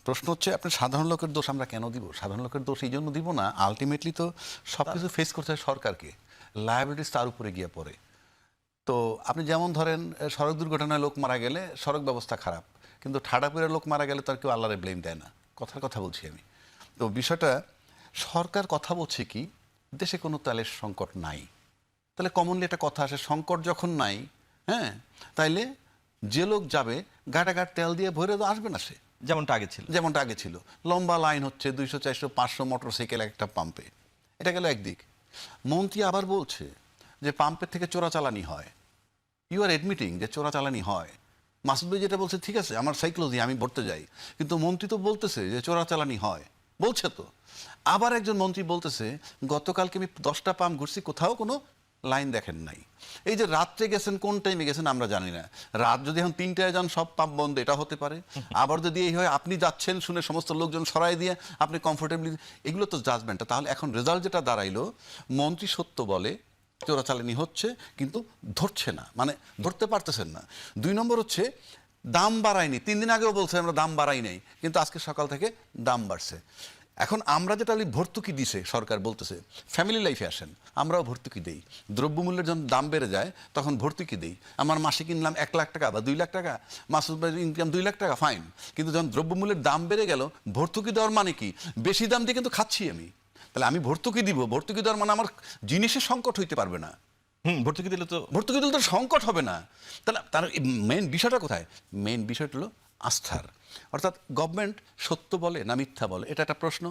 প্রশ্ন হচ্ছে আপনার সাধারণ লোকের দোষ আমরা কেন দিব? সাধারণ লোকের দোষ এই জন্য দিব না, আলটিমেটলি তো সবকিছু ফেস করতে হয় সরকারকে, লায়াবিলিটিস তার উপরে গিয়ে পড়ে। তো আপনি যেমন ধরেন সড়ক দুর্ঘটনায় লোক মারা গেলে সড়ক ব্যবস্থা খারাপ, কিন্তু ঠাডা পড়ে লোক মারা গেলে তার কেউ আল্লাহরে ব্লেম দেয় না। কথার কথা বলছি আমি। তো বিষয়টা সরকার কথা বলছে কি, দেশে কোনো তেলের সংকট নাই। তাহলে কমনলি একটা কথা আসে, সংকট যখন নাই, হ্যাঁ, তাইলে যে লোক যাবে ঘাটাঘাট তেল দিয়ে ভরে তো আসবে না সে, যেমনটা আগে ছিল। লম্বা লাইন হচ্ছে 200, 400, 500 মোটরসাইকেল একটা পাম্পে। এটা গেল একদিক। মন্ত্রী আবার বলছে যে পাম্পের থেকে চোরাচালানি হয়। ইউ আর এডমিটিং যে চোরাচালানি হয়। মাসুদ ভাই যেটা বলছে ঠিক আছে, আমার সাইকোলজি, আমি ভরতে যাই, কিন্তু মন্ত্রী তো বলতেছে যে চোরাচালানি হয়, বলছে তো। আবার একজন মন্ত্রী বলতেছে গতকালকে আমি 10টা পাম্প ঘুরছি, কোথাও কোনো লাইন দেখেন নাই। এই যে রাত্রে গেছেন, কোন টাইমে গেছেন আমরা জানি না। রাত যদি এখন 3টায় যান, সব পাম্প বন্ধ, এটা হতে পারে। আবার যদি এই হয় আপনি যাচ্ছেন শুনে সমস্ত লোকজন সরাই দিয়ে আপনি কমফোর্টেবলি, এগুলো তো জাজমেন্টটা। তাহলে এখন রেজাল্ট যেটা দাঁড়াইলো, মন্ত্রী সত্য বলে চোরাচালানি হচ্ছে, কিন্তু ধরছে না, মানে ধরতে পারতেছেন না। 2 নম্বর হচ্ছে দাম বাড়ায়নি। 3 দিন আগেও বলছে আমরা দাম বাড়াই নাই, কিন্তু আজকে সকাল থেকে দাম বাড়ছে। এখন আমরা যেটা ভর্তুকি দিছে সরকার, বলতেছে ফ্যামিলি লাইফে আসেন, আমরাও ভর্তুকি দেই। দ্রব্যমূল্যের যখন দাম বেড়ে যায় তখন ভর্তুকি দেই। আমার মাসে কিনলাম 1 লাখ টাকা বা 2 লাখ টাকা, মাসুদ ভাইয়ের ইনকাম 2 লাখ টাকা, ফাইন। কিন্তু যখন দ্রব্যমূল্যের দাম বেড়ে গেল, ভর্তুকি দেওয়ার মানে কি? বেশি দাম দিয়ে কিন্তু খাচ্ছি আমি। তাহলে আমি ভর্তুকি দিব, ভর্তুকি দেওয়ার মানে আমার জিনিসের সংকট হইতে পারবে না। ভর্তুকি দিলে তো সংকট হবে না। তাহলে তার মেইন বিষয়টা কোথায়? মেইন বিষয়টা হলো আস্থার। অর্থাৎ গভর্নমেন্ট সত্য বলে না মিথ্যা বলে, এটা একটা প্রশ্ন।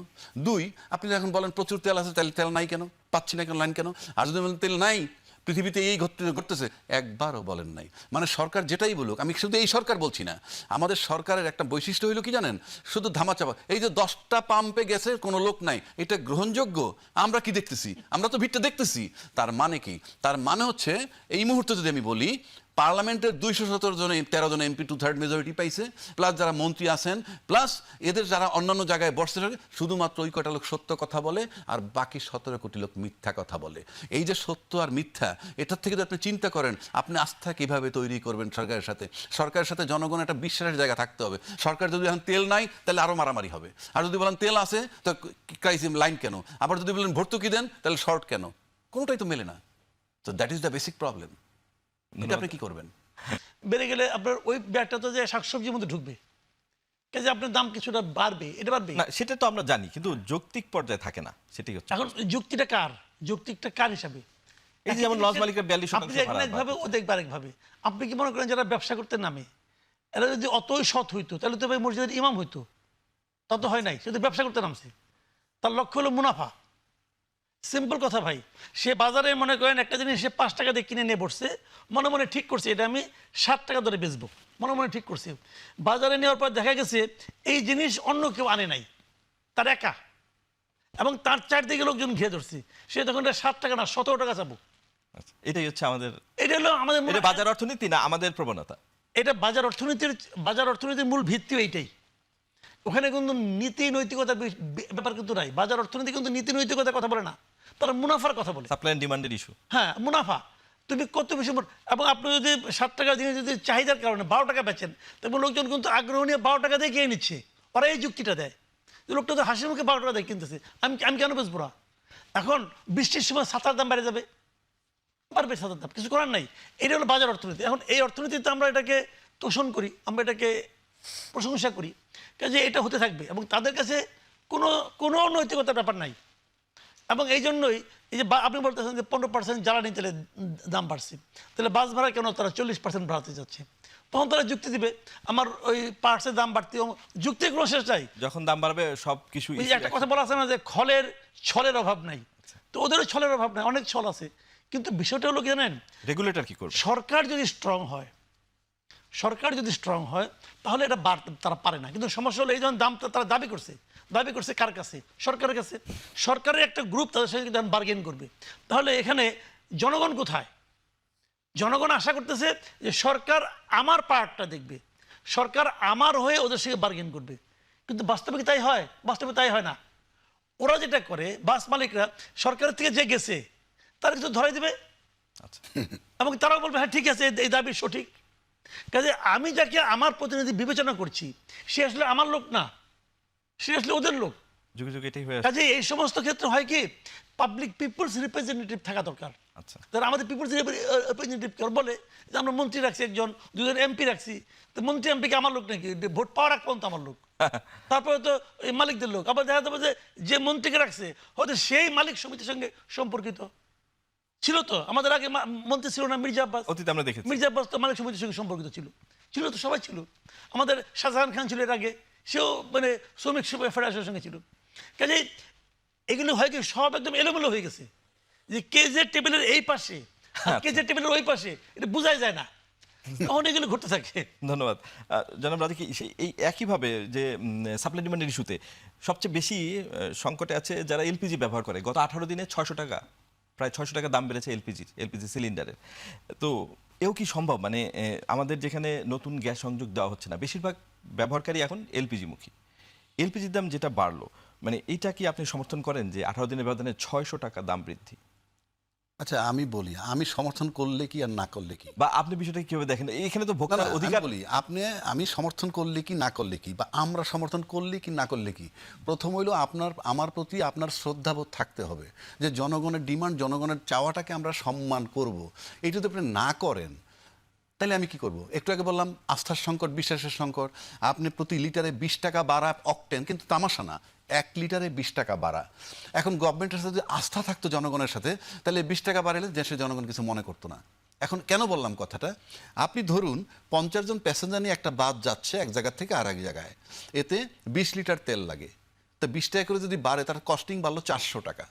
2, আপনি যখন বলেন প্রচুর তেল আছে, তাহলে তেল নাই কেন, পাচ্ছি না কেন, লাইন কেন? আর যদি বলেন তেল নাই, পৃথিবীতে এই ঘটতেছে, একবারও বলেন নাই। মানে সরকার যেটাই বলুক, আমি শুধু এই সরকার বলছি না, আমাদের সরকারের একটা বৈশিষ্ট্য হইল কি জানেন? শুধু ধামাচাপা। এই যে 10টা পাম্পে গেছে কোনো লোক নাই, এটা গ্রহণযোগ্য? আমরা কি দেখতেছি? আমরা তো ভিড়টা দেখতেছি। তার মানে কি? তার মানে হচ্ছে এই মুহূর্তে যদি আমি বলি, পার্লামেন্টের 217 জন 13 জন এমপি 2/3 মেজরিটি পাইছে, প্লাস যারা মন্ত্রী আছেন, প্লাস এদের যারা অন্যান্য জায়গায় বসতে থাকে, শুধুমাত্র ওই কটা লোক সত্য কথা বলে আর বাকি 17 কোটি লোক মিথ্যা কথা বলে। এই যে সত্য আর মিথ্যা, এটার থেকে যদি আপনি চিন্তা করেন, আপনি আস্থা কিভাবে তৈরি করবেন সরকারের সাথে? সরকারের সাথে জনগণের একটা বিশ্বাসের জায়গা থাকতে হবে। সরকার যদি এখন তেল নাই, তাহলে আরও মারামারি হবে। আর যদি বলেন তেল আছে, তো ক্রাইসিস লাইন কেন? আবার যদি বলেন ভর্তুকি দেন, তাহলে শর্ট কেন? কোনোটাই তো মেলে না। তো that is the basic problem. এটা আপনি কি করবেন? বেড়ে গেলে আপনার ওই ব্যাগটা তো যে শাকসবজির মধ্যে ঢুকবে, কাজে আপনার দাম কিছুটা বাড়বে, এটা বাড়বে না, সেটা তো আমরা জানি, কিন্তু যৌক্তিক পর্যায়ে থাকে না, সেটাই হচ্ছে। এখন যুক্তিটা কার? যৌক্তিকটা কার হিসাবে? এই যে যেমন লজ মালিকের 42% আপনি দেখবেন একভাবে, ও দেখবে আরেকভাবে। আপনি কি মনে করেন যারা ব্যবসা করতে নামে, এরা যদি অতই সৎ হইতো, তাহলে তো ভাই মসজিদের ইমাম হইতো। তা তো হয় নাই, সে তো ব্যবসা করতে নামছে, তার লক্ষ্য হলো মুনাফা। সিম্পল কথা ভাই। সে বাজারে মনে করেন একটা জিনিস সে 5 টাকা দিয়ে কিনে নিয়ে বসছে, মনে মনে ঠিক করছে এটা আমি 60 টাকা ধরে বেচবো, মনে মনে ঠিক করছে। বাজারে নেওয়ার পর দেখা গেছে এই জিনিস অন্য কেউ আনে নাই, তার একা, এবং তার চারদিকে লোকজন ঘিরে ধরছে। সে তখন 7 টাকা না 17 টাকা চাবো। এটাই হচ্ছে আমাদের, এটা হলো আমাদের এটা বাজার অর্থনীতি না আমাদের প্রবণতা। এটা বাজার অর্থনীতির মূল ভিত্তি এইটাই। ওখানে কিন্তু নীতি নৈতিকতার ব্যাপার কিন্তু নাই। বাজার অর্থনীতি কিন্তু নীতি নৈতিকতার কথা বলে না, তারা মুনাফার কথা বলে। সাপ্লাই এন্ড ডিমান্ডের ইস্যু। হ্যাঁ, মুনাফা। তুমি কত বেশি এবং আপনি যদি 7 টাকার জিনিস যদি চাহিদার কারণে 12 টাকা বেচেন, তখন লোকজন কিন্তু আগ্রহ নিয়ে 12 টাকা দিয়ে কিনে নিচ্ছে। ওরা এই যুক্তিটা দেয় যে লোকটা তো হাসি মুখে 12 টাকা দিয়ে কিনতেছে, আমি কেন বেচবো না? এখন বৃষ্টির সময় ছাতার দাম বেড়ে যাবে, পারবে ছাতার দাম, কিছু করার নাই। এটা হলো বাজার অর্থনীতি। এখন এই অর্থনীতিতে আমরা এটাকে তোষণ করি, আমরা এটাকে প্রশংসা করি, কাজে এটা হতে থাকবে এবং তাদের কাছে কোনো নৈতিকতার ব্যাপার নাই। এবং এই জন্যই এই যে আপনি বলতেছেন যে 15% জ্বালানি তেলের দাম বাড়ছে, তাহলে বাস ভাড়া কেন তারা 40% বাড়াতে যাচ্ছে? তখন তারা যুক্তি দিবে আমার ওই পার্টসের দাম বাড়তে, যুক্তি কোনো শেষ চাই। যখন দাম বাড়বে সব কিছু। একটা কথা বলা আছে না যে ছলের অভাব নাই, তো ওদেরও ছলের অভাব নাই, অনেক ছল আছে। কিন্তু বিষয়টা হলো কি জানেন, রেগুলেটর কি করবে? সরকার যদি স্ট্রং হয় তাহলে এটা তারা পারে না। কিন্তু সমস্যা হলো এই যখন দাম তারা দাবি করছে কার কাছে? সরকারের কাছে। সরকারের একটা গ্রুপ তাদের সাথে যখন বার্গেন করবে, তাহলে এখানে জনগণ কোথায়? জনগণ আশা করতেছে যে সরকার আমার পার্টটা দেখবে, সরকার আমার হয়ে ওদের সাথে বার্গেন করবে। কিন্তু বাস্তবে কি তাই হয়? বাস্তবে তাই হয় না। ওরা যেটা করে, বাস মালিকরা সরকারের থেকে যে গেছে তারা কিছু ধরাই দেবে, এবং তারাও বলবে হ্যাঁ ঠিক আছে, এই দাবি সঠিক। কাজে আমি যাকে আমার প্রতিনিধি বিবেচনা করছি, সে আসলে আমার লোক না, সিরিয়াসলি ওদের লোক। যুগে যুগে এটাই হয়ে আসছে। কাজে এই সমস্ত ক্ষেত্রে হয় কি পাবলিক পিপলস রিপ্রেজেন্টেটিভ থাকা দরকার। আচ্ছা, তারা আমাদের পিপলস রিপ্রেজেন্টেটিভ বলে যে আমরা মন্ত্রী রাখছি একজন, দুজন এমপি রাখছি, তো মন্ত্রী এমপিকে আমার লোক নাকি, ভোট পাওয়ার আগ পর্যন্ত আমার লোক। তারপরে তো এই মালিকদের লোক। আবার দেখা যাবে যে মন্ত্রীকে রাখছে হয়তো সেই মালিক সমিতির সঙ্গে সম্পর্কিত ছিল। তো আমাদের আগে মন্ত্রী ছিল না মির্জা আব্বাস, অতীতে আমরা দেখেছি। মির্জা আব্বাস তো মালিক সমিতির সঙ্গে সম্পর্কিত ছিল, ছিল তো, সবাই ছিল। আমাদের শাহজাহান খান ছিল এর আগে, সেও মানে শ্রমিক ফেডারেশনের সঙ্গে ছিল। কাজেই এগুলো হয় কি সব একদম এলোমেলো হয়ে গেছে, যে কেজের টেবিলের এই পাশে কেজের টেবিলের ওই পাশে, এটা বোঝাই যায় না, তখন এগুলো ঘটতে থাকে। ধন্যবাদ জনাব রাজি। এই একইভাবে যে সাপ্লাই ডিমান্ডের ইস্যুতে সবচেয়ে বেশি সংকটে আছে যারা এলপিজি ব্যবহার করে। গত 18 দিনে 600 টাকা, প্রায় 600 টাকা দাম বেড়েছে এলপিজি সিলিন্ডারের। তো এও কি সম্ভব? মানে আমাদের যেখানে নতুন গ্যাস সংযোগ দেওয়া হচ্ছে না, বেশিরভাগ ব্যবহারকারী এখন এলপিজি মুখী। এলপিজির দাম যেটা বাড়লো, মানে এটা কি আপনি সমর্থন করেন যে 18 দিনের ব্যবধানে 600 টাকা দাম বৃদ্ধি? আচ্ছা আমি বলি, আমি সমর্থন করলে কি আর না করলে কি, বা আপনি বিষয়টা কিভাবে দেখেন? এখানে তো না, ভোক্তার না, আমি অধিকার। বলি আমি সমর্থন করলে কি না করলে কি, বা আমরা সমর্থন করলে কি না করলে কি, প্রথম হইলো আমার প্রতি আপনার শ্রদ্ধাবোধ থাকতে হবে যে জনগণের ডিমান্ড, জনগণের চাওয়াটাকে আমরা সম্মান করব। এই যদি আপনি না করেন তাহলে আমি কি করব? একটু আগে বললাম আস্থার সংকট, বিশ্বাসের সংকট। আপনি প্রতি লিটারে 20 টাকা বাড়া অকটেন, কিন্তু তামাশা না, 1 লিটারে 20 টাকা বাড়া। এখন গভর্নমেন্টের সাথে যদি আস্থা থাকতো জনগণের সাথে, তাহলে 20 টাকা বাড়ালে দেশের জনগণ কিছু মনে করতো না। এখন কেন বললাম কথাটা? আপনি ধরুন 50 জন প্যাসেঞ্জার নিয়ে একটা বাস যাচ্ছে এক জায়গা থেকে আর এক জায়গায়, এতে 20 লিটার তেল লাগে। তো 20 টাকা করে যদি বাড়ে, তার কস্টিং বাড়লো 400 টাকা।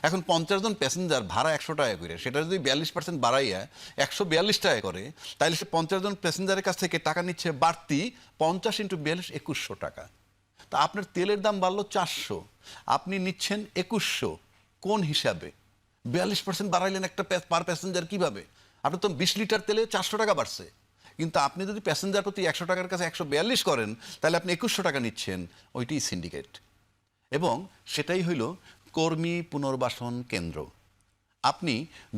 এখন 50 জন প্যাসেঞ্জার ভাড়া 100 টাকা করে, সেটা যদি 42% বাড়াইয়া 142 টাকা করে, তাহলে সে 50 জন প্যাসেঞ্জারের কাছ থেকে টাকা নিচ্ছে বাড়তি 50 × 42 2100 টাকা। তা আপনার তেলের দাম বাড়লো 400, আপনি নিচ্ছেন 2100। কোন হিসাবে? 42% বাড়াইলেন একটা পার প্যাসেঞ্জার কিভাবে? আপনার তো 20 লিটার তেলে 400 টাকা বাড়ছে, কিন্তু আপনি যদি প্যাসেঞ্জার প্রতি 100 টাকার কাছে 142 করেন, তাহলে আপনি 2100 টাকা নিচ্ছেন। ওইটাই সিন্ডিকেট, এবং সেটাই হইল কর্মী পুনর্বাসন কেন্দ্র। আপনি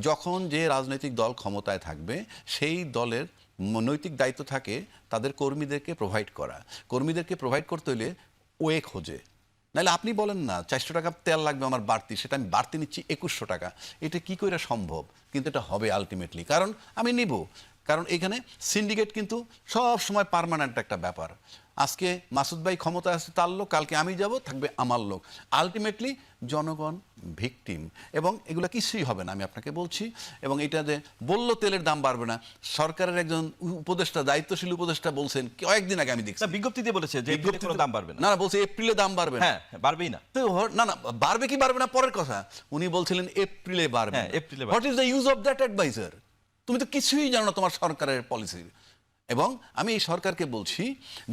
যখন যে রাজনৈতিক দল ক্ষমতায় থাকবে, সেই দলের নৈতিক দায়িত্ব থাকে তাদের কর্মীদেরকে প্রোভাইড করা। কর্মীদেরকে প্রোভাইড করতে হলে ওয়ে খোঁজে। নাহলে আপনি বলেন না 400 টাকা তেল লাগবে আমার বাড়তি, সেটা আমি বাড়তি নিচ্ছি 2100 টাকা। এটা কি করে সম্ভব? কিন্তু এটা হবে আলটিমেটলি, কারণ আমি নিব। কারণ এখানে সিন্ডিকেট কিন্তু সব সময় পার্মানেন্ট একটা ব্যাপার। আজকে মাসুদ ভাই ক্ষমতা আছে তার লোক, কালকে আমি যাব, থাকবে আমার লোক। আলটিমেটলি জনগণ ভিকটিম, এবং এগুলো কিছুই হবে না, আমি আপনাকে বলছি। এবং এটা যে বললো তেলের দাম বাড়বে না, সরকারের একজন উপদেষ্টা, দায়িত্বশীল উপদেষ্টা বলছেন কয়েকদিন আগে, আমি দেখছি বিজ্ঞপ্তি দিয়ে বলেছে যে এপ্রিলে কোনো দাম বাড়বে না। না, বলছে এপ্রিলে দাম বাড়বে না। হ্যাঁ, বাড়বেই না। তো না, বাড়বে কি বাড়বে না পরের কথা, উনি বলছিলেন এপ্রিলে বাড়বে। হ্যাঁ, এপ্রিলে বাড়বে। What is the use of that advisor? তুমি তো কিছুই জানো না তোমার সরকারের পলিসি। এবং আমি এই সরকারকে বলছি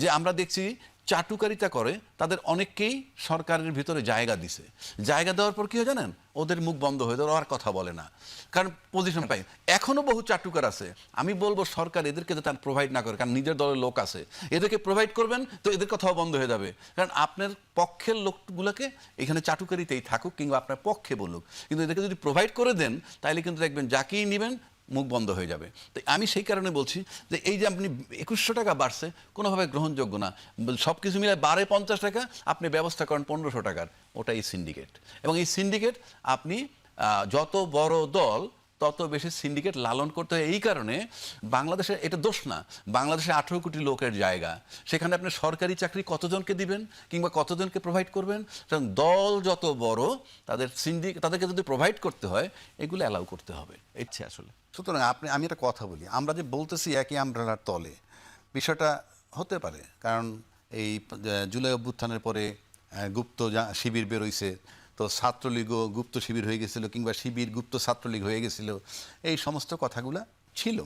যে আমরা দেখছি চাটুকারিতা করে তাদের অনেককেই সরকারের ভিতরে জায়গা দিছে। জায়গা দেওয়ার পর কি হয় জানেন? ওদের মুখ বন্ধ হয়ে দেওয়ার, আর কথা বলে না, কারণ পজিশন পাই। এখনো বহু চাটুকার আছে। আমি বলবো সরকার এদেরকে যাতে প্রোভাইড না করে, কারণ নিজের দলের লোক আছে, এদেরকে প্রোভাইড করবেন তো এদের কথাও বন্ধ হয়ে যাবে। কারণ আপনার পক্ষের লোকগুলোকে এখানে চাটুকারিতেই থাকুক, কিংবা আপনার পক্ষে বলুক, কিন্তু এদেরকে যদি প্রোভাইড করে দেন, তাহলে কিন্তু দেখবেন যাকেই নেবেন মুখ বন্ধ হয়ে যাবে। তো আমি সেই কারণে বলছি যে এই যে আপনি 2100 টাকা বাড়ছে, কোনোভাবে গ্রহণযোগ্য না। সব কিছু মিলে বাড়ে 50 টাকা, আপনি ব্যবস্থা করেন 1500 টাকার, ওটাই সিন্ডিকেট। এবং এই সিন্ডিকেট আপনি যত বড় দল তত বেশি সিন্ডিকেট লালন করতে হয়। এই কারণে বাংলাদেশে, এটা দোষ না, বাংলাদেশে 18 কোটি লোকের জায়গা, সেখানে আপনি সরকারি চাকরি কতজনকে দিবেন কিংবা কতজনকে প্রোভাইড করবেন? কারণ দল যত বড়, তাদেরকে যদি প্রোভাইড করতে হয়, এগুলো অ্যালাউ করতে হবে। ইচ্ছে আসলে। সুতরাং আমি একটা কথা বলি, আমরা যে বলতেছি একই আমব্রেলার তলে, বিষয়টা হতে পারে কারণ এই জুলাই অভ্যুত্থানের পরে গুপ্ত শিবির বেরোইছে, তো ছাত্রলীগও গুপ্ত শিবির হয়ে গেছিল, কিংবা শিবির গুপ্ত ছাত্রলীগ হয়ে গেছিল, এই সমস্ত কথাগুলা ছিল।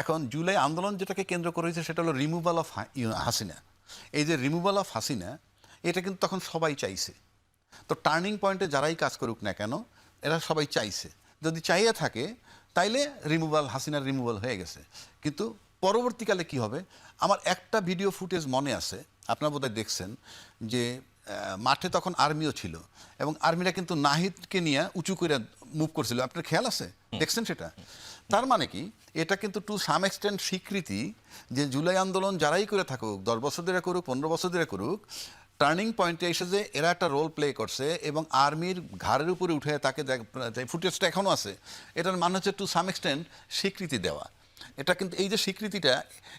এখন জুলাই আন্দোলন যেটাকে কেন্দ্র করে হয়েছে, সেটা হলো রিমুভাল অফ হাসিনা। এই যে রিমুভাল অফ হাসিনা, এটা কিন্তু তখন সবাই চাইছে। তো টার্নিং পয়েন্টে যারাই কাজ করুক না কেন, এরা সবাই চাইছে। যদি চাইয়া থাকে, তাইলে হাসিনার রিমুভাল হয়ে গেছে। কিন্তু পরবর্তীকালে কি হবে? আমার একটা ভিডিও ফুটেজ মনে আছে, আপনারা বোধহয় দেখছেন, যে মাঠে তখন আর্মিও ছিল, এবং আর্মিরা কিন্তু নাহিদকে নিয়ে উঁচু করে মুভ করছিল। আপনার খেয়াল আছে? দেখছেন সেটা? তার মানে কি, এটা কিন্তু টু সাম এক্সটেন্ট স্বীকৃতি যে জুলাই আন্দোলন যারাই করে থাকুক, 10 বছর ধরে করুক, 15 বছর ধরে করুক, টার্নিং পয়েন্টে এসে যে এরা একটা রোল প্লে করছে এবং আর্মির ঘাড়ের উপরে উঠে তাকে ফুটেজটা এখনও আছে, এটার মানে হচ্ছে টু সাম এক্সটেন্ট স্বীকৃতি দেওয়া। এটা কিন্তু এই যে স্বীকৃতিটা,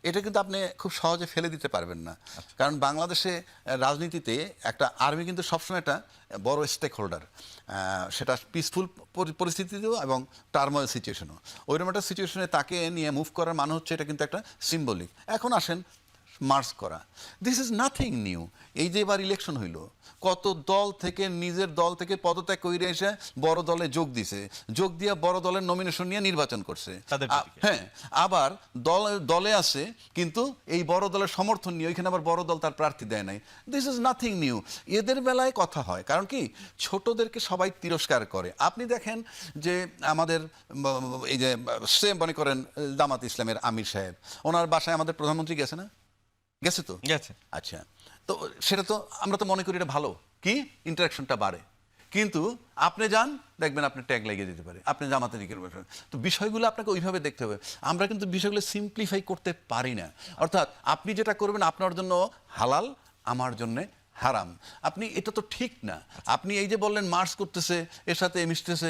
এটা কিন্তু আপনি খুব সহজে ফেলে দিতে পারবেন না। কারণ বাংলাদেশে রাজনীতিতে একটা আর্মি কিন্তু সবসময় একটা বড় স্টেক হোল্ডার, সেটা পিসফুল পরিস্থিতিতেও এবং টার্মোয়েল সিচুয়েশনও। ওইরকম একটা সিচুয়েশনে তাকে নিয়ে মুভ করার মানে হচ্ছে এটা কিন্তু একটা সিম্বলিক। এখন আসেন মার্চ করা, দিস ইজ নাথিং নিউ। এই যে এবার ইলেকশন হইল, কত দল থেকে নিজের দল থেকে পদত্যাগ করে এসে বড় দলে যোগ দিছে, যোগ দিয়ে বড় দলের নমিনেশন নিয়ে নির্বাচন করছে। হ্যাঁ, আবার দলে আছে কিন্তু এই বড় দলের সমর্থন নিয়ে ওইখানে আবার বড় দল তার প্রার্থী দেয় নাই। This is nothing new. এদের বেলায় কথা হয়, কারণ কি ছোটদেরকে সবাই তিরস্কার করে। আপনি দেখেন যে আমাদের এই যে সে মনে করেন জামাত ইসলামের আমির সাহেব, ওনার বাসায় আমাদের প্রধানমন্ত্রী গেছে না? গেছে তো? গেছে। আচ্ছা, তো সেটা তো আমরা তো মনে করি এটা ভালো, কি ইন্টারাকশনটা বাড়ে। কিন্তু আপনি যান, দেখবেন আপনি ট্যাগ লাগিয়ে দিতে পারে, আপনি জামাতে দিকে। তো বিষয়গুলো আপনাকে ওইভাবে দেখতে হবে। আমরা কিন্তু বিষয়গুলো সিম্পলিফাই করতে পারি না। অর্থাৎ আপনি যেটা করবেন আপনার জন্য হালাল, আমার জন্যে হারাম। আপনি এটা তো ঠিক না। আপনি এই যে বললেন মার্চ করতেছে, এর সাথে মিশতেছে,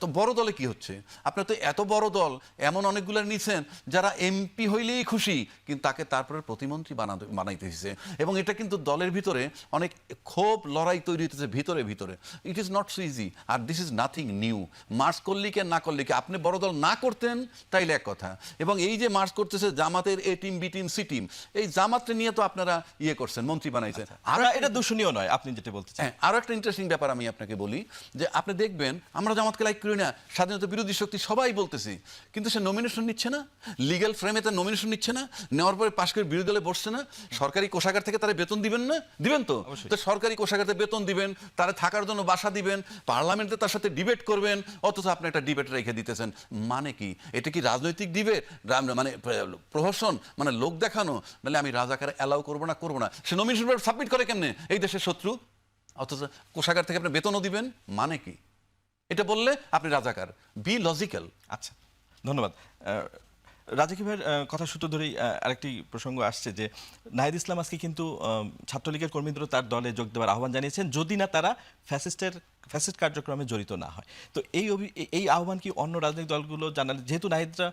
তো বড় দলে কি হচ্ছে? আপনার তো এত বড় দল, এমন অনেকগুলো নিছেন যারা এমপি হইলেই খুশি, কিন্তু তাকে তারপরে প্রতিমন্ত্রী বানাইতে হয়েছে। এবং এটা কিন্তু দলের ভিতরে অনেক ক্ষোভ লড়াই তৈরি হইতেছে ভিতরে ভিতরে। It is not so easy. আর this is nothing new. March করলি কে না করলি কে, আপনি বড় দল না করতেন তাইলে এক কথা। এবং এই যে মার্চ করতেছে জামাতের A team B team C team, এই জামাতটা নিয়ে তো আপনারা ইয়ে করছেন, মন্ত্রী বানাইছেন। আর এটা দূষণীয় নয়, আপনি যেটা বলতে চান। হ্যাঁ, আরো একটা ইন্টারেস্টিং ব্যাপার আমি আপনাকে বলি, যে আপনি দেখবেন আমরা জামাতকে লাইক করি না, স্বাধীনতা বিরোধী শক্তি সবাই বলতেছি, কিন্তু সে নমিনেশন নিচ্ছে না, লিগ্যাল ফ্রেমে তার নমিনেশন নিচ্ছে না, নেওয়ার পরে পাশ করে বিরোধী দলে বসছে না। সরকারি কোষাগার থেকে তারা বেতন দিবেন না? দিবেন তো? তো সরকারি কোষাগার থেকে বেতন দিবেন, তারা থাকার জন্য বাসা দিবেন, পার্লামেন্টে তার সাথে ডিবেট করবেন, অথচ আপনি একটা ডিবেট রেখে দিতেছেন। মানে কি? এটা কি রাজনৈতিক ডিবেট, মানে প্রহসন, মানে লোক দেখানো? মানে আমি রাজাকার অ্যালাউ করবো না। সে নমিনেশন সাবমিট করে কেমনে এই দেশের শত্রু, অথচ কোষাগার থেকে আপনি বেতনও দিবেন? মানে কি? এটা বললে আপনি রাজাকার। Be logical. আচ্ছা, ধন্যবাদ। রাজাকি ভাইয়ের কথা সূত্র ধরেই আরেকটি প্রসঙ্গ আসছে যে নাহিদ ইসলাম আজকে কিন্তু ছাত্রলীগের কর্মীদেরও তার দলে যোগ দেওয়ার আহ্বান জানিয়েছেন, যদি না তারা ফ্যাসিস্ট কার্যক্রমে জড়িত না হয়। তো এই আহ্বান কি অন্য রাজনৈতিক দলগুলো জানালে, যেহেতু নাহিদরা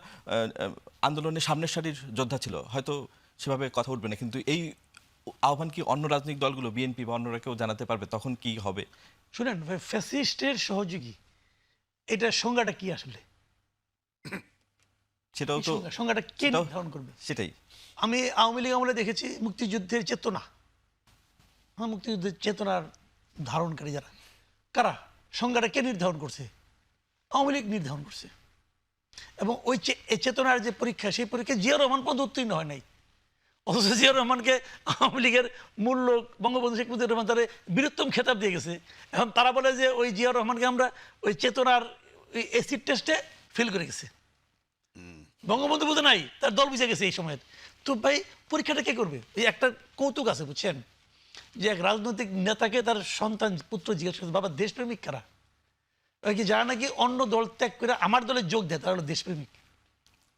আন্দোলনের সামনের সারির যোদ্ধা ছিল, হয়তো সেভাবে কথা উঠবে না, কিন্তু এই আহ্বান কি অন্য রাজনৈতিক দলগুলো, বিএনপি বা অন্যরা কেউ জানাতে পারবে? তখন কি হবে? শুনেন, ফ্যাসিস্টের সহযোগী এটার সংজ্ঞাটা কি আসলে? সেটাও তো সংজ্ঞাটা কে নির্ধারণ করবে? সেটাই আমি আওয়ামী লীগ আমলে দেখেছি মুক্তিযুদ্ধের চেতনা, মুক্তিযুদ্ধের চেতনার ধারণকারী যারা, কারা, সংজ্ঞাটা কে নির্ধারণ করছে? আওয়ামী লীগ নির্ধারণ করছে। এবং ওই চেতনার যে পরীক্ষা, সেই পরীক্ষায় জিয়া রহমান পদ উত্তীর্ণ হয় নাই, অথচ জিয়া রহমানকে আওয়ামী লীগের মূল লোক বঙ্গবন্ধু শেখ মুজিবুর রহমান তারা বীরত্তম খেতাব দিয়ে গেছে। এখন তারা বলে যে ওই জিয়া রহমানকে আমরা ওই চেতনার ওই এসিড টেস্টে ফেল করে গেছে, বঙ্গবন্ধু বুঝে নাই, তার দল বুঝে গেছে এই সময়ের। তো ভাই পরীক্ষাটা কে করবে? এই একটা কৌতুক আছে, বুঝছেন, যে এক রাজনৈতিক নেতাকে তার সন্তান পুত্র জিজ্ঞেস করছে, বাবা দেশপ্রেমিক কারা? ওই কি যারা নাকি অন্য দল ত্যাগ করে আমার দলে যোগ দেয় তারা হলো দেশপ্রেমিক।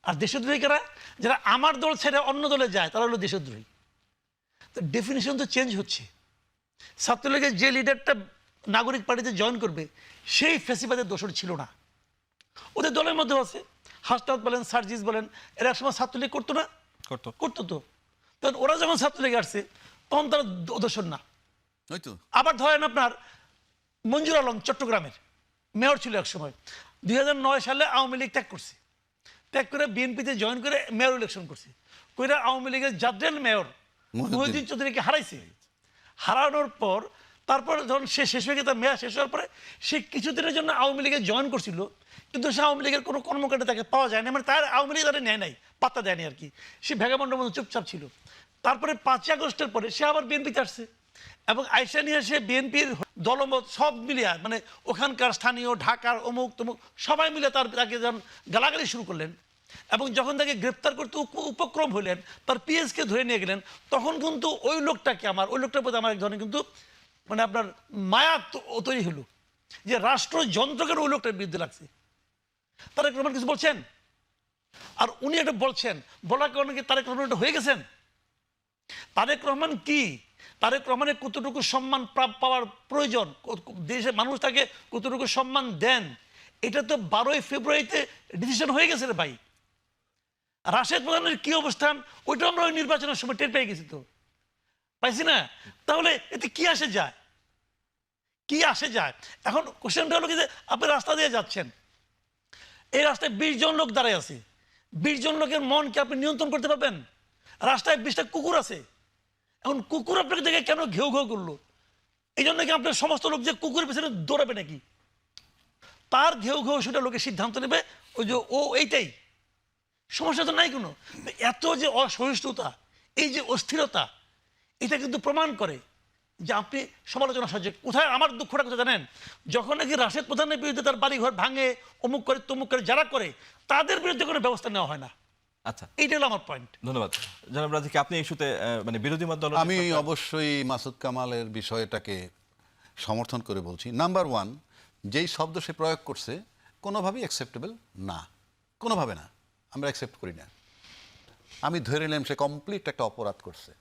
আর দেশদ্রোহী কারা? যারা আমার দল ছেড়ে অন্য দলে যায় তারা হলো দেশদ্রোহী। তো ডেফিনিশন তো চেঞ্জ হচ্ছে। ছাত্রলীগের যে লিডারটা নাগরিক পার্টিতে জয়েন করবে সেই ফ্যাসিবাদের দোষর ছিল না, ওদের দলের মধ্যে আছে। হাসনাত বলেন, সার্জিস বলেন, এরা এক সময় ছাত্রলীগ করতো না? করতো তো। তখন ওরা যখন ছাত্রলীগে আসছে তখন তারা দোষর না। আবার ধরেন আপনার মঞ্জুর আলম চট্টগ্রামের মেয়র ছিল এক সময়, 2009 সালে আওয়ামী লীগ ত্যাগ করছে, ত্যাগ করে বিএনপিতে জয়েন করে মেয়র ইলেকশন করছে, কইরা আওয়ামী লীগের জাদ্রেল মেয়র মহিউদ্দিন চৌধুরীকে হারাইছে। হারানোর পর তারপর যখন সে শেষ হয়ে গেছে, তার মেয়াদ শেষ হওয়ার পরে সে কিছুদিনের জন্য আওয়ামী লীগে জয়েন করছিল, কিন্তু সে আওয়ামী লীগের কোনো কর্মকাণ্ডে তাকে পাওয়া যায় না, মানে তার আওয়ামী লীগ তারা নেয় নাই, পাত্তা দেয়নি আর কি, সে ভেগামন্ডের মতো চুপচাপ ছিল। তারপরে 5ই আগস্টের পরে সে আবার বিএনপিতে আসছে এবং আইসা নিয়ে সে বিএনপির দলমত সব মিলিয়ে, মানে ওখানকার স্থানীয় ঢাকার অমুক তমুক সবাই মিলে তাকে যখন গালাগালি শুরু করলেন এবং যখন তাকে গ্রেপ্তার করতে উপক্রম হলেন, তার পিএসকে ধরে নিয়ে গেলেন, তখন কিন্তু ওই লোকটার প্রতি আমার এক ধরনের কিন্তু মানে আপনার মায়া তৈরি হলো, যে রাষ্ট্রযন্ত্রকের ওই লোকটার বিরুদ্ধে লাগছে। তারেক রহমান কিছু বলছেন, আর উনি এটা বলছেন, বলার কারণে কি তারেক রহমান এটা হয়ে গেছেন? তারেক রহমান কি তারেক রহমানের কতটুকু সম্মান পাওয়ার প্রয়োজন, দেশের মানুষ তাকে কতটুকু সম্মান দেন, এটা তো 12ই ফেব্রুয়ারিতে ডিসিশন হয়ে গেছে রে ভাই। রাশেদ প্রধানের কি অবস্থান ওইটা আমরা ওই নির্বাচনের সময় টের পেয়ে গেছি, তো পাইছি না? তাহলে এতে কি আসে যায়, কি আসে যায়? এখন কোশ্চেনটা হলো কি যে আপনি রাস্তা দিয়ে যাচ্ছেন, এই রাস্তায় 20 জন লোক দাঁড়ায় আছে, 20 জন লোকের মনকে আপনি নিয়ন্ত্রণ করতে পারবেন? রাস্তায় 20টা কুকুর আছে, এখন কুকুর আপনাকে দেখে কেন ঘেউ ঘেউ করলো? এই জন্য কি আপনার সমস্ত লোক যে কুকুরের পেছনে দৌড়াবে নাকি? তার ঘেউ ঘেউ সেটা লোকের সিদ্ধান্ত নেবে, ওই যে ও এইটাই, সমস্যা তো নাই কোনো। এত যে অসহিষ্ণুতা, এই যে অস্থিরতা, এটা কিন্তু প্রমাণ করে যে আপনি সমালোচনা সহ্য। কোথায় আমার দুঃখটা কোথায় জানেন? যখন নাকি রাশেদ প্রধানের বিরুদ্ধে তার বাড়িঘর ভাঙে, অমুক করে তমুক করে যারা করে, তাদের বিরুদ্ধে কোনো ব্যবস্থা নেওয়া হয় না। আচ্ছা, এইটা হলো আমার পয়েন্ট। ধন্যবাদ জনাব রাজিকে। আপনি এই ইস্যুতে মানে বিরোধী মত দল, আমি অবশ্যই মাসুদ কামালের বিষয়টাকে সমর্থন করে বলছি। নাম্বার ওয়ান, যেই শব্দ সে প্রয়োগ করছে কোনোভাবেই অ্যাকসেপ্টেবল না, কোনোভাবে না, আমরা অ্যাকসেপ্ট করি না। আমি ধরে নিলাম সে কমপ্লিট একটা অপরাধ করছে।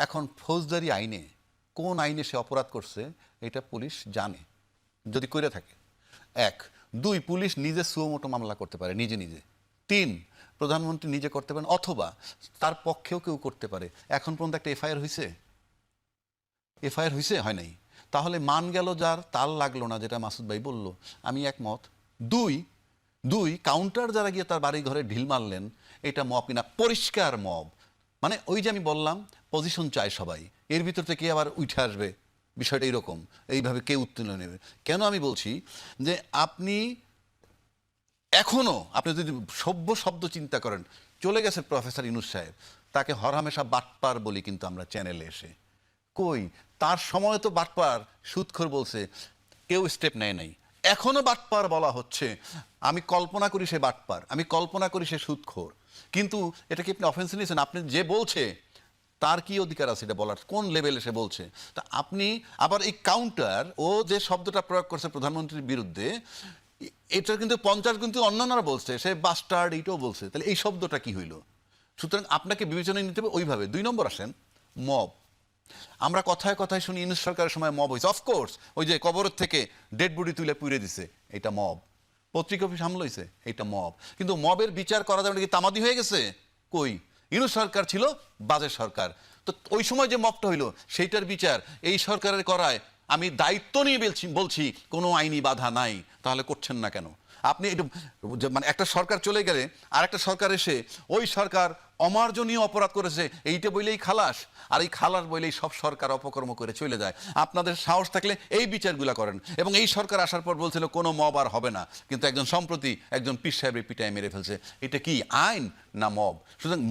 এখন ফৌজদারি আইনে কোন আইনে সে অপরাধ করছে এটা পুলিশ জানে, যদি করে থাকে। 1, 2, পুলিশ নিজে সুমোটো মামলা করতে পারে নিজে নিজে। 3, প্রধানমন্ত্রী নিজে করতে পারেন, অথবা তার পক্ষেও কেউ করতে পারে। এখন পর্যন্ত একটা এফআইআর হয়েছে? এফআইআর হয়েছে? হয় নাই। তাহলে মান গেল যার, তাল লাগলো না, যেটা মাসুদ ভাই বলল, আমি একমত। 2, কাউন্টার যারা গিয়ে তার বাড়ি ঘরে ঢিল মারলেন, এটা মব কিনা? পরিষ্কার মব। মানে ওই যে আমি বললাম, পজিশন চায় সবাই, এর ভিতর থেকে আবার উঠে আসবে বিষয়টা এরকম, এইভাবে কেউ উত্তীর্ণ নেবে কেন? আমি বলছি যে আপনি এখনো, আপনি যদি সভ্য শব্দ চিন্তা করেন, চলে গেছে প্রফেসর ইউনূস সাহেব, তাকে হরহামেশা বাটপার বলি কিন্তু আমরা চ্যানেলে এসে। কই, তার সময় তো বাটপার সুদখোর বলছে, কেউ স্টেপ নেয় নাই। এখনো বাটপার বলা হচ্ছে। আমি কল্পনা করি সে বাটপার, আমি কল্পনা করি সে সুদখোর, কিন্তু এটা কি আপনি অফেন্স নিয়েছেন? আপনি যে বলছে তার কি অধিকার আছে এটা বলার? কোন লেভেলে সে বলছে? তা আপনি আবার এই কাউন্টার, ও যে শব্দটা প্রয়োগ করছে প্রধানমন্ত্রীর বিরুদ্ধে, এটা কিন্তু 50 কিন্তু অন্যান্যরা বলছে, সে বাস্টার্ড এইটাও বলছে, তাহলে এই শব্দটা কি হইল? সুতরাং আপনাকে বিবেচনায় নিতে হবে ওইভাবে। 2 নম্বর আসেন, মব। আমরা কথায় কথায় শুনি ইউনূস সরকারের সময় মব হয়েছে। অফকোর্স, ওই যে কবরের থেকে ডেড বডি তুলে পুড়ে দিছে, এটা মব। পত্রিকা অফিস হামলা হয়েছে, এটা মব। কিন্তু মবের বিচার করা যাবে কি তামাদি হয়ে গেছে? কই, ইউনূস সরকার ছিল বাজে সরকার, তো ওই সময় যে মবটা হইলো সেইটার বিচার এই সরকারের করায় আমি দায়িত্ব নিয়ে বলছি কোনো আইনি বাধা নাই। তাহলে করছেন না কেন আপনি? এটা মানে একটা সরকার চলে গেলে আর একটা সরকার এসে ওই সরকার অমার্জনীয় অপরাধ করেছে এইটা বইলেই খালাস, আর এই খালাস বইলেই সব সরকার অপকর্ম করে চলে যায়। আপনাদের সাহস থাকলে এই বিচারগুলো করেন। এবং এই সরকার আসার পর বলছিল কোনো মব আর হবে না, কিন্তু একজন সম্প্রতি একজন পীর সাহেবের পিটায় মেরে ফেলছে। এটা কি আইন না মব? সুতরাং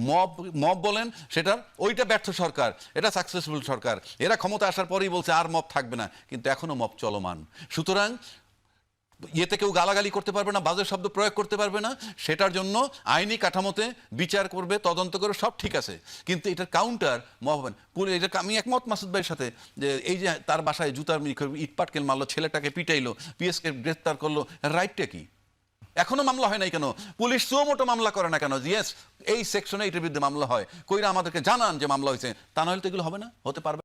মব বলেন সেটার, ওইটা ব্যর্থ সরকার, এটা সাকসেসফুল সরকার। এরা ক্ষমতা আসার পরেই বলছে আর মব থাকবে না, কিন্তু এখনো মব চলমান। সুতরাং ইয়েতে কেউ গালাগালি করতে পারবে না, বাজে শব্দ প্রয়োগ করতে পারবে না, সেটার জন্য আইনি কাঠামোতে বিচার করবে, তদন্ত করবে, সব ঠিক আছে। কিন্তু এটার কাউন্টার মহাবেন এটা আমি একমত মাসুদ ভাইয়ের সাথে, যে এই যে তার বাসায় জুতার ইট পাটকেল মারলো, ছেলেটাকে পিটাইলো, পিএসকে গ্রেফতার করলো, রাইটটা কি? এখনো মামলা হয় নাই কেন? পুলিশ সুমোটো মামলা করে না কেন? ইয়েস, এই সেকশনে এটার বিরুদ্ধে মামলা হয়, কইরা আমাদেরকে জানান যে মামলা হয়েছে, তা নাহলে তো এগুলো হবে না, হতে পারবে।